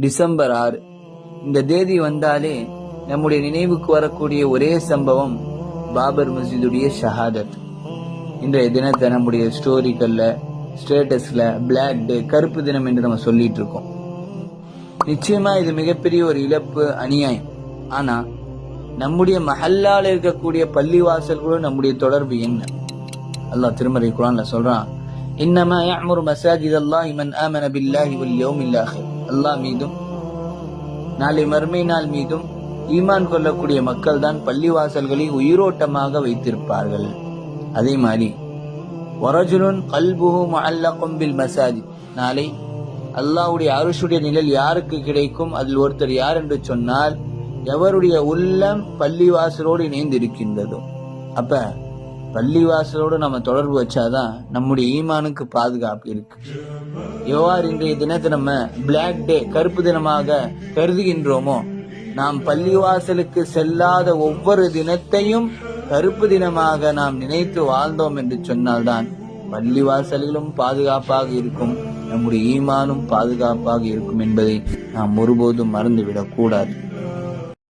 December 6 இந்த தேதி வந்தாலே நம்முடைய நினைவுக்கு வரக்கூடிய ஒரே சம்பவம் பாபர் மஸ்ஜிதுடைய ஷஹாதத். இன்றைய தினத்தை நம்முடைய ஸ்டோரிகள்ல, ஸ்டேட்டஸ்ல பிளாக் டே, கருப்பு தினம் என்று நம்ம சொல்லிட்டு இருக்கோம். நிச்சயமா இது மிகப்பெரிய ஒரு இழப்பு, அநியாயம். ஆனா நம்முடைய மஹல்லால இருக்கக்கூடிய பள்ளிவாசல்களும் நம்முடைய தொடர்பு என்ன? அல்லாஹ் திருமறை குர்ஆன்ல சொல்றான், இன்னமா யஅமுரு மஸாஜிதல்லாஹி மன் ஆமன பில்லாஹி வல் யௌமில் ஆகிர். அல்லாஹ் மீதும் நாளை மறுமை நாள் மீதும் ஈமான் கொள்ளக்கூடிய மக்கள் தான் பள்ளிவாசல்களை உயிரோட்டமாக வைத்திருப்பார்கள். அதே மாதிரி வரஜுலுன் கல்புஹு முஅல்லகும் பில் மஸாஜித், நாளை அல்லாஹ்வுடைய அர்ஷுடைய நிழல் யாருக்கு கிடைக்கும்? அதில் ஒருத்தர் யார் என்று சொன்னால், எவருடைய உள்ளம் பள்ளிவாசலோடு இணைந்து இருக்கின்றதோ. அப்ப பள்ளிவாசலோடு நம்ம தொடர்பு வச்சாதான் நம்முடைய ஈமானுக்கு பாதுகாப்பு இருக்கு. எவ்வாறு இன்றைய தினத்தை நம்ம பிளாக் டே, கருப்பு தினமாக கருதுகின்றோமோ, நாம் பள்ளிவாசலுக்கு செல்லாத ஒவ்வொரு தினத்தையும் கருப்பு தினமாக நாம் நினைத்து வாழ்ந்தோம் என்று சொன்னால்தான் பள்ளிவாசல்களும் பாதுகாப்பாக இருக்கும், நம்முடைய ஈமானும் பாதுகாப்பாக இருக்கும் என்பதை நாம் ஒருபோதும் மறந்துவிடக் கூடாது.